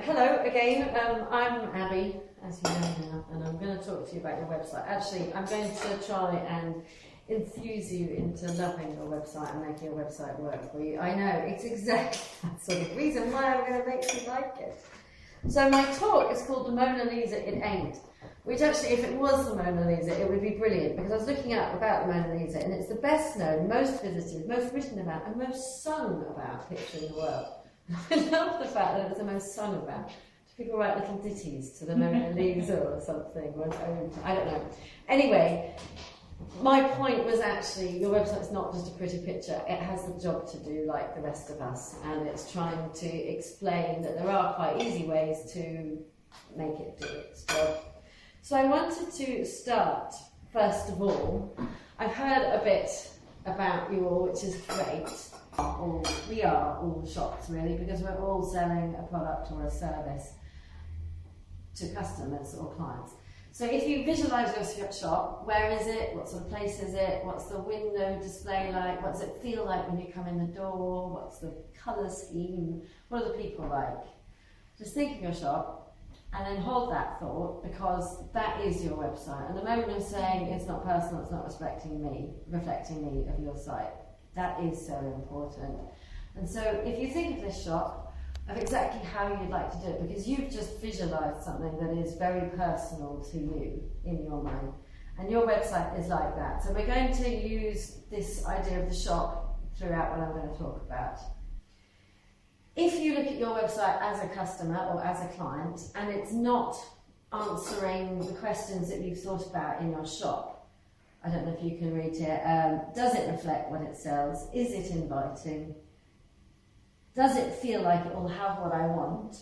hello again. I'm Abby, as you know now, and I'm going to talk to you about your website. Actually, I'm going to try and enthuse you into loving your website and making your website work for you. I know, it's exactly that sort of reason why I'm going to make you like it. So my talk is called The Mona Lisa It Ain't, which actually, if it was the Mona Lisa, it would be brilliant, because I was looking up about the Mona Lisa, and it's the best known, most visited, most written about, and most sung about picture in the world. I love the fact that it's the most sung about. Do people write little ditties to the Mona Lisa or something? Or, I don't know. Anyway, my point was actually your website's not just a pretty picture, it has the job to do like the rest of us, and it's trying to explain that there are quite easy ways to make it do its job. So I wanted to start, first of all, I've heard a bit about you all, which is great. We are all shops really, because we're all selling a product or a service to customers or clients. So if you visualise your shop, where is it? What sort of place is it? What's the window display like? What does it feel like when you come in the door? What's the colour scheme? What are the people like? Just think of your shop and then hold that thought, because that is your website. And the moment you're saying it's not personal, it's not reflecting me of your site, that is so important. And so if you think of this shop, of exactly how you'd like to do it, because you've just visualised something that is very personal to you in your mind, and your website is like that. So we're going to use this idea of the shop throughout what I'm going to talk about. If you look at your website as a customer or as a client, and it's not answering the questions that you've thought about in your shop, I don't know if you can read here, does it reflect what it sells? Is it inviting? Does it feel like it will have what I want?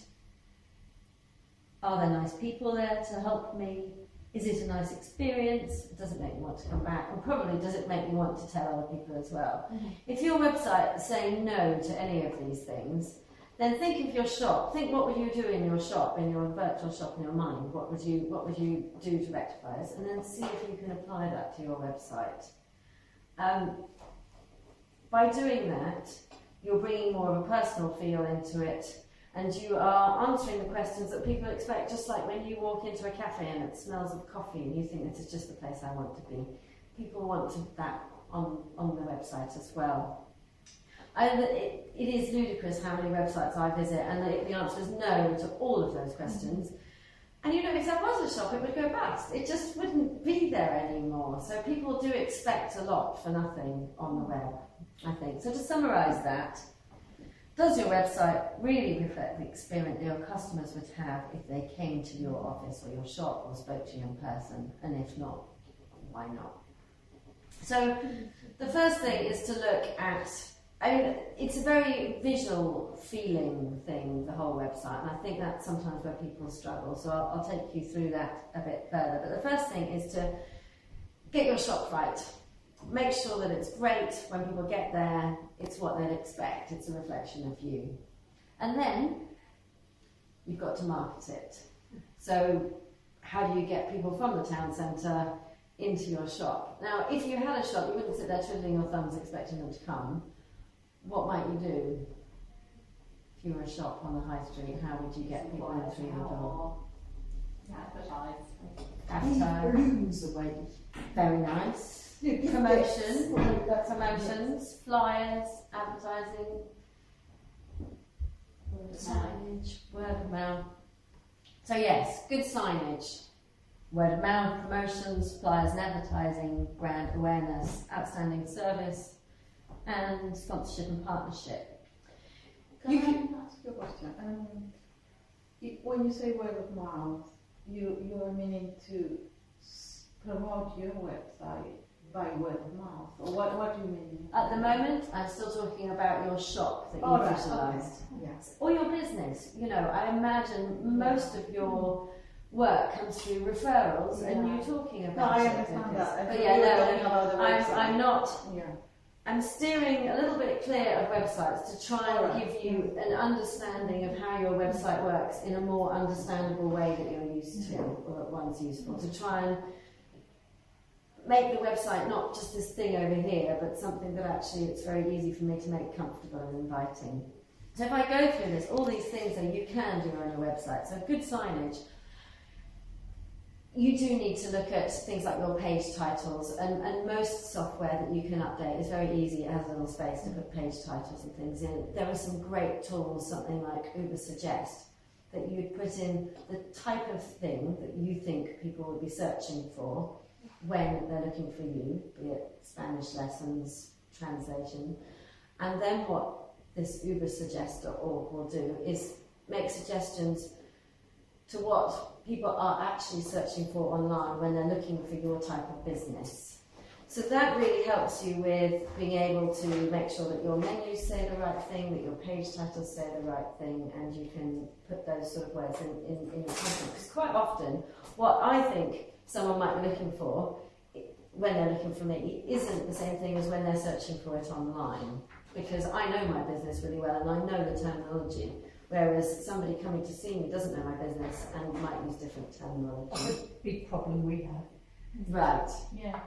Are there nice people there to help me? Is it a nice experience? Does it make me want to come back? And probably, does it make me want to tell other people as well? Mm-hmm. If your website is saying no to any of these things, then think of your shop. Think, what would you do in your shop, in your virtual shop in your mind? What would you do to rectify this? And then see if you can apply that to your website. By doing that, you're bringing more of a personal feel into it, and you are answering the questions that people expect, just like when you walk into a cafe and it smells of coffee and you think, this is just the place I want to be. People want that on the website as well. It is ludicrous how many websites I visit, and the answer is no to all of those questions. Mm-hmm. And you know, if there was a shop, it would go bust. It just wouldn't be there anymore. So people do expect a lot for nothing on the web, I think. So to summarise that, does your website really reflect the experience your customers would have if they came to your office or your shop or spoke to you in person? And if not, why not? So the first thing is to look at, it's a very visual feeling thing, the whole website, and I think that's sometimes where people struggle, so I'll take you through that a bit further. But the first thing is to get your shop right. Make sure that it's great when people get there, it's what they'd expect, it's a reflection of you. And then you've got to market it. So how do you get people from the town centre into your shop? Now, if you had a shop, you wouldn't sit there twiddling your thumbs expecting them to come. What might you do? If you were a shop on the high street, how would you get people in through your door? Advertise. Rooms away. Very nice. Promotions, flyers, advertising, signage, word of mouth. So yes, good signage, word of mouth, promotions, flyers and advertising, brand awareness, outstanding service, and sponsorship and partnership. Can I ask you a question? When you say word of mouth, you're meaning to promote your website by word of mouth, or what do you mean? At the moment, I'm still talking about your shop that you visualised. Okay. Yes. Or your business. You know, I imagine most of your work comes through referrals, and you talking about I understand that. But I'm not. Yeah. I'm steering a little bit clear of websites to try and give you an understanding of how your website works in a more understandable way that you're used to, or that one's useful, to try and make the website not just this thing over here, but something that actually it's very easy for me to make comfortable and inviting. So if I go through this, all these things that you can do on your website, so good signage, you do need to look at things like your page titles, and most software that you can update is very easy. It has a little space to put page titles and things in. There are some great tools, something like Ubersuggest, that you'd put in the type of thing that you think people would be searching for when they're looking for you, be it Spanish lessons, translation. And then what this Ubersuggest.org will do is make suggestions to what people are actually searching for online when they're looking for your type of business. So that really helps you with being able to make sure that your menus say the right thing, that your page titles say the right thing, and you can put those sort of words in your content. Because quite often, what I think someone might be looking for when they're looking for me isn't the same thing as when they're searching for it online. Because I know my business really well and I know the terminology. Whereas somebody coming to see me doesn't know my business and might use different terminology. That's a big problem we have. Right. Yeah.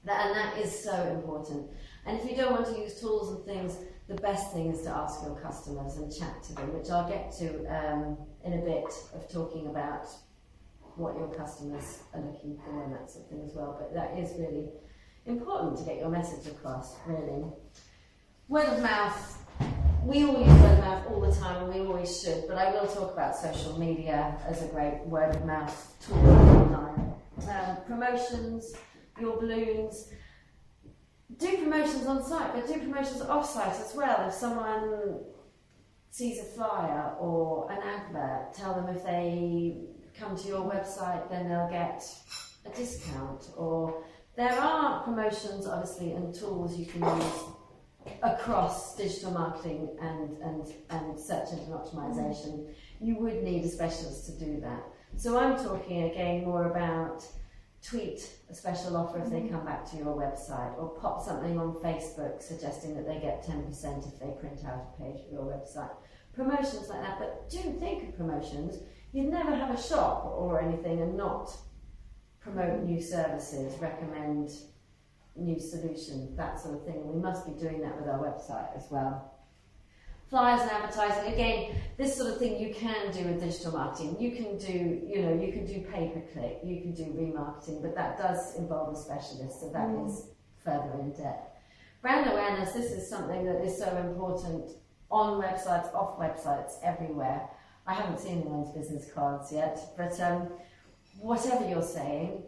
And that is so important. And if you don't want to use tools and things, the best thing is to ask your customers and chat to them, which I'll get to in a bit of talking about what your customers are looking for and that sort of thing as well. But that is really important to get your message across, really. Word of mouth. We all use word of mouth all the time, and we always should, but I will talk about social media as a great word of mouth tool online. Promotions, your balloons. Do promotions on site, but do promotions off site as well. If someone sees a flyer or an advert, tell them if they come to your website then they'll get a discount. Or there are promotions, obviously, and tools you can use across digital marketing and search engine optimization. You would need a specialist to do that. So I'm talking again more about tweet a special offer if they come back to your website, or pop something on Facebook suggesting that they get 10% if they print out a page of your website. Promotions like that, but do think of promotions. You'd never have a shop or anything and not promote new services, recommend new solutions, that sort of thing. We must be doing that with our website as well. Flyers and advertising, again, this sort of thing you can do with digital marketing. You can do, you can do pay-per-click, you can do remarketing, but that does involve a specialist, so that is further in depth. Brand awareness, this is something that is so important on websites, off websites, everywhere. I haven't seen anyone's business cards yet, but whatever you're saying,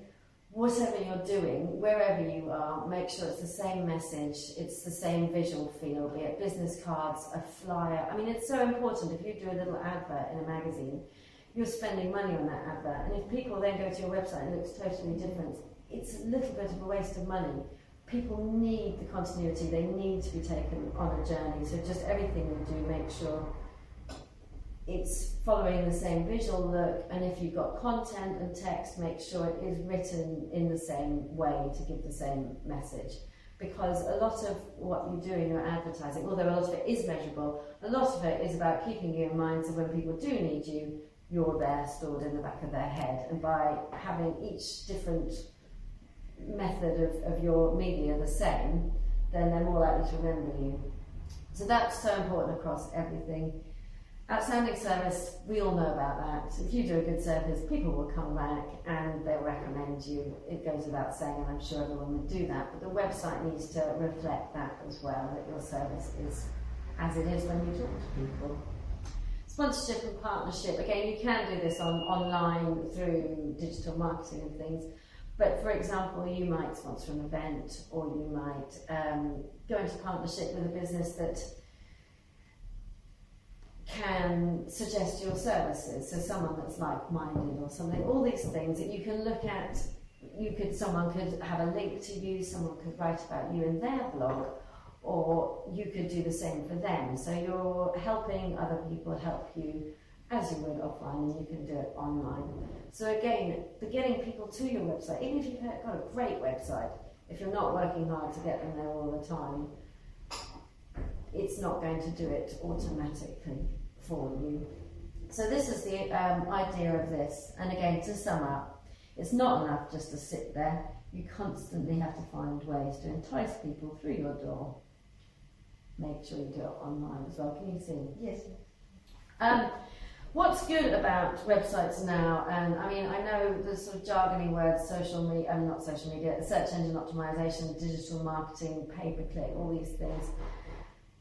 whatever you're doing, wherever you are, make sure it's the same message, it's the same visual feel, be it business cards, a flyer. I mean, it's so important. If you do a little advert in a magazine, you're spending money on that advert. And if people then go to your website and it looks totally different, it's a little bit of a waste of money. People need the continuity. They need to be taken on a journey. So just everything you do, make sure it's following the same visual look, and if you've got content and text, make sure it is written in the same way to give the same message. Because a lot of what you do in your advertising, although a lot of it is measurable, a lot of it is about keeping you in mind so when people do need you, you're there stored in the back of their head. And by having each different method of your media the same, then they're more likely to remember you. So that's so important across everything. Outstanding service, we all know about that. If you do a good service, people will come back and they'll recommend you. It goes without saying, and I'm sure everyone would do that. But the website needs to reflect that as well, that your service is as it is when you talk to people. Sponsorship and partnership, again, you can do this online through digital marketing and things. But for example, you might sponsor an event, or you might go into partnership with a business that can suggest your services, so someone that's like-minded or something. All these things that you can look at. Someone could have a link to you, someone could write about you in their blog, or you could do the same for them. So you're helping other people help you as you would offline, and you can do it online. So again, the getting people to your website, even if you've got a great website, if you're not working hard to get them there all the time, it's not going to do it automatically for you. So this is the idea of this. And again, to sum up, it's not enough just to sit there. You constantly have to find ways to entice people through your door. make sure you do it online as well. Can you see? Yes. What's good about websites now, and I mean, I know the sort of jargony words, social media, not social media, search engine optimization, digital marketing, pay-per-click, all these things.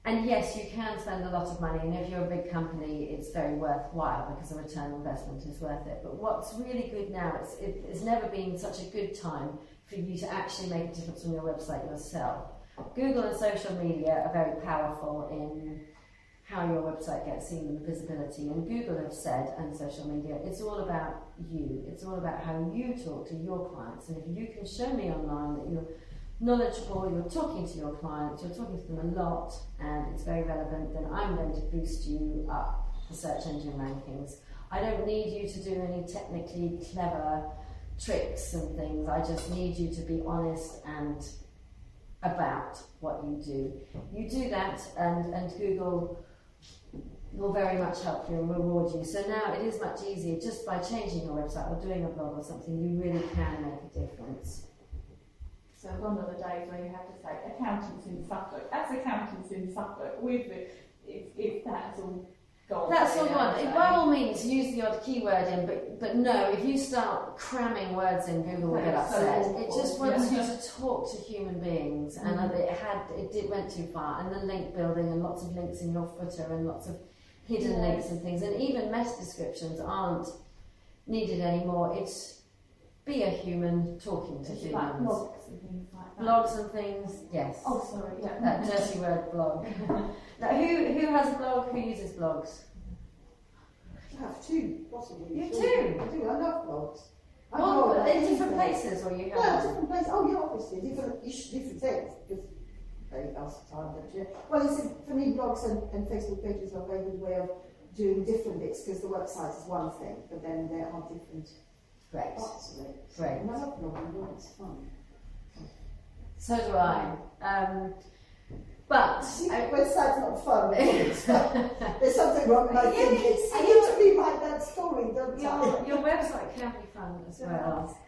And yes, you can spend a lot of money, and if you're a big company, it's very worthwhile because the return on investment is worth it. But what's really good now, it's never been such a good time for you to actually make a difference on your website yourself. Google and social media are very powerful in how your website gets seen and the visibility. And Google have said, and social media, it's all about you. It's all about how you talk to your clients. And if you can show me online that you're knowledgeable, you're talking to your clients, you're talking to them a lot, and it's very relevant, then I'm going to boost you up the search engine rankings. I don't need you to do any technically clever tricks and things. I just need you to be honest and about what you do. You do that, and Google will very much help you and reward you. So now it is much easier just by changing your website or doing a blog or something. You really can make a difference. So one of the days where you have to say accountants in Suffolk, as accountants in Suffolk, with it, if that's all gone. That's all gone. By all means, use the odd keyword in, but no, if you start cramming words in, Google will get upset. It just wants you to talk to human beings, and it went too far. And then link building and lots of links in your footer and lots of hidden links and things, and even meta descriptions aren't needed anymore. It's be a human talking to humans. Like blogs and things like that. Blogs and things, yes. Oh, sorry, yeah. That dirty word, blog. Now, who has a blog? Who uses blogs? I have two, possibly. You three. do? I do. I love blogs. Oh, in different places, or you have? Yeah, different places. Oh, yeah, obviously different things. Because they ask time, don't you? Well, it's for me, blogs and Facebook pages are a very good way of doing different bits because the website is one thing, but then there are different Great. parts of it. Great. And I love blogging. It's fun. So do I. But See, website's not fun. There's something wrong with my thinking. Yes, I need to rewrite that story, don't I? your website can be fun as well.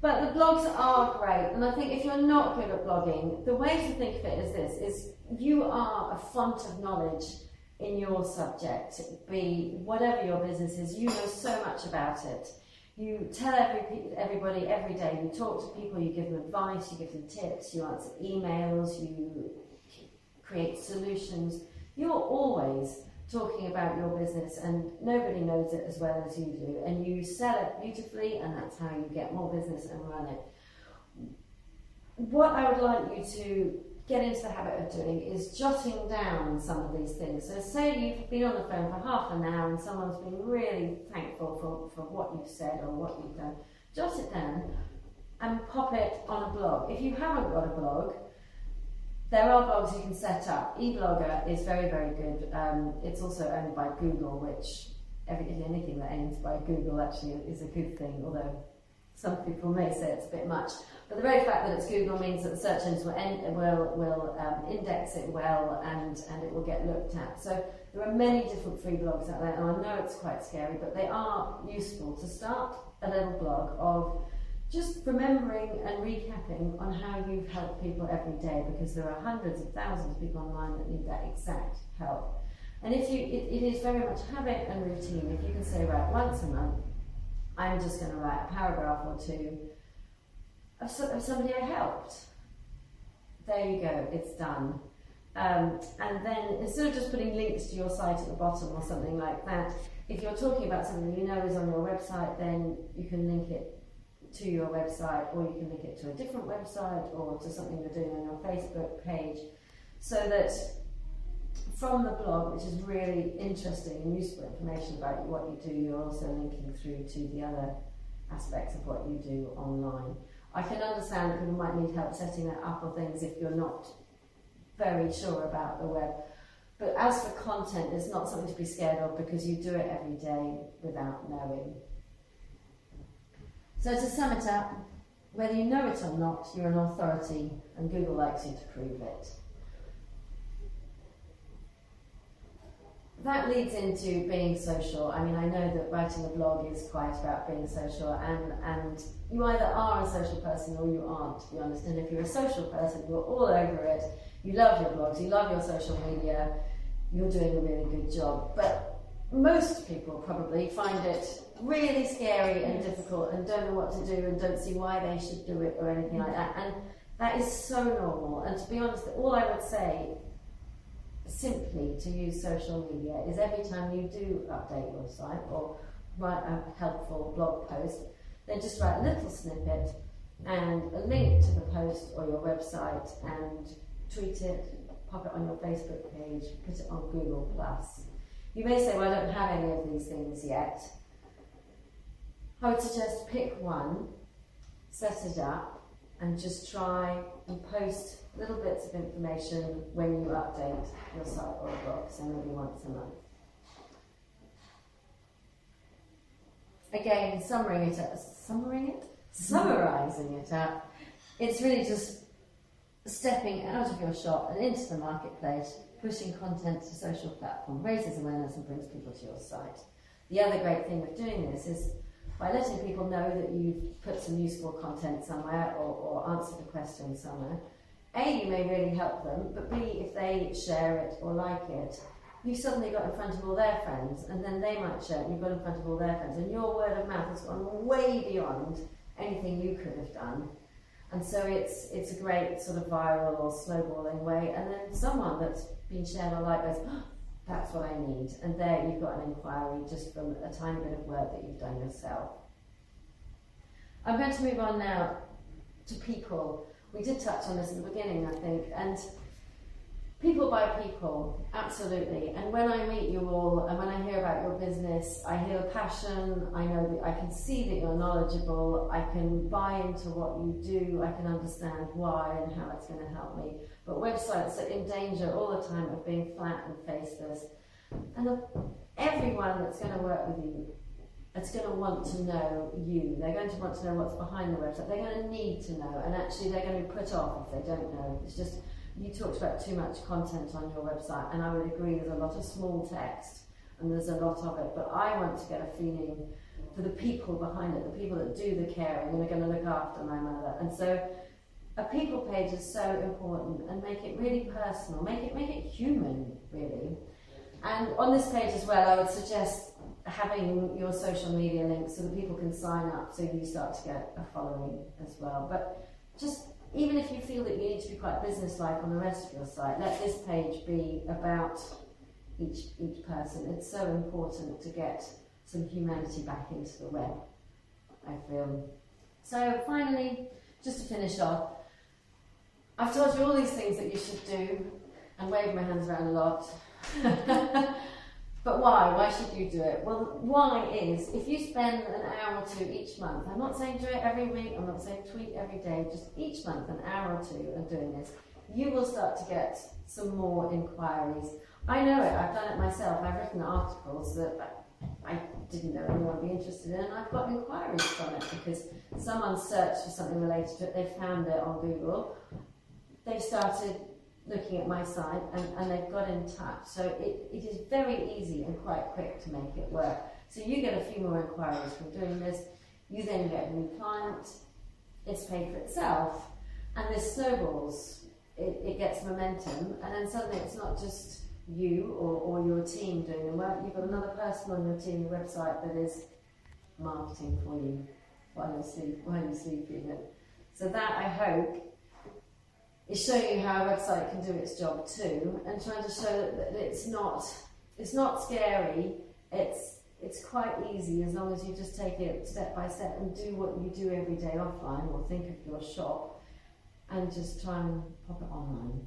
But the blogs are great, and I think if you're not good at blogging, the way to think of it is this: is you are a font of knowledge in your subject, be whatever your business is. You know so much about it. You tell everybody every day. You talk to people. You give them advice. You give them tips. You answer emails. You create solutions. You're always talking about your business, and nobody knows it as well as you do, and you sell it beautifully, and that's how you get more business and run it. What I would like you to get into the habit of doing is jotting down some of these things. So say you've been on the phone for half an hour and someone's been really thankful for what you've said or what you've done. Jot it down and pop it on a blog. If you haven't got a blog, there are blogs you can set up. eBlogger is very, very good. It's also owned by Google, which anything that ends by Google actually is a good thing, although some people may say it's a bit much. But the very fact that it's Google means that the search engines will index it well, and it will get looked at. So there are many different free blogs out there, and I know it's quite scary, but they are useful to start a little blog of just remembering and recapping on how you've helped people every day, because there are hundreds of thousands of people online that need that exact help. And if it is very much habit and routine. If you can say, right, once a month, I'm just going to write a paragraph or two of somebody I helped. There you go, it's done. And then instead of just putting links to your site at the bottom or something like that, if you're talking about something you know is on your website, then you can link it to your website, or you can link it to a different website or to something you're doing on your Facebook page, so that from the blog, which is really interesting and useful information about what you do, you're also linking through to the other aspects of what you do online. I can understand that people might need help setting that up or things if you're not very sure about the web. But as for content, it's not something to be scared of, because you do it every day without knowing. So to sum it up, whether you know it or not, you're an authority, and Google likes you to prove it. That leads into being social. I mean, I know that writing a blog is quite about being social, and you either are a social person or you aren't, to be honest. And if you're a social person, you're all over it. you love your blogs, you love your social media, you're doing a really good job. But most people probably find it really scary and difficult and don't know what to do and don't see why they should do it or anything like that. And that is so normal. And to be honest, all I would say simply to use social media is every time you do update your site or write a helpful blog post, then just write a little snippet and a link to the post or your website and tweet it, pop it on your Facebook page, put it on Google+. You may say, well, I don't have any of these things yet. I would suggest pick one, set it up, and just try and post little bits of information when you update your site or blog, so maybe once a month. Again, summarising it up, it's really just stepping out of your shop and into the marketplace, pushing content to social platform, raises awareness and brings people to your site. The other great thing with doing this is by letting people know that you've put some useful content somewhere or answered a question somewhere. A, you may really help them, but B, if they share it or like it, you suddenly got in front of all their friends, and then they might share it, and you've got in front of all their friends, and your word of mouth has gone way beyond anything you could have done. And so it's a great sort of viral or snowballing way, and then someone that's been shared or liked goes, oh, that's what I need, and there you've got an inquiry just from a tiny bit of work that you've done yourself. I'm going to move on now to people. We did touch on this at the beginning, I think, and people by people, absolutely. And when I meet you all and when I hear about your business, I hear the passion, I know that I can see that you're knowledgeable, I can buy into what you do, I can understand why and how it's going to help me. But websites are in danger all the time of being flat and faceless. And everyone that's going to work with you, it's going to want to know you. They're going to want to know what's behind the website. They're going to need to know, and actually they're going to be put off if they don't know. It's just, you talked about too much content on your website, and I would agree there's a lot of small text, and there's a lot of it, but I want to get a feeling for the people behind it, the people that do the caring and are going to look after my mother. And so a people page is so important, and make it really personal, make it human, really. And on this page as well, I would suggest having your social media links so that people can sign up so you start to get a following as well. But just, even if you feel that you need to be quite business-like on the rest of your site, let this page be about each person. It's so important to get some humanity back into the web, I feel. So finally, just to finish off, I've told you all these things that you should do, and waved my hands around a lot. But why? Why should you do it? Well, why is, if you spend an hour or two each month, I'm not saying do it every week, I'm not saying tweet every day, just each month, an hour or two of doing this, you will start to get some more inquiries. I know it, I've done it myself, I've written articles that I didn't know anyone would be interested in, and I've got inquiries from it because someone searched for something related to it, they found it on Google, they started looking at my site and they've got in touch. So it is very easy and quite quick to make it work. So you get a few more inquiries from doing this, you then get a new client, it's paid for itself, and this snowballs, it gets momentum, and then suddenly it's not just you or your team doing the work, you've got another person on your team, your website, that is marketing for you while you're sleeping. So that, I hope, is showing you how a website can do its job too, and trying to show that it's not scary, it's quite easy as long as you just take it step by step and do what you do every day offline, or think of your shop and just try and pop it online.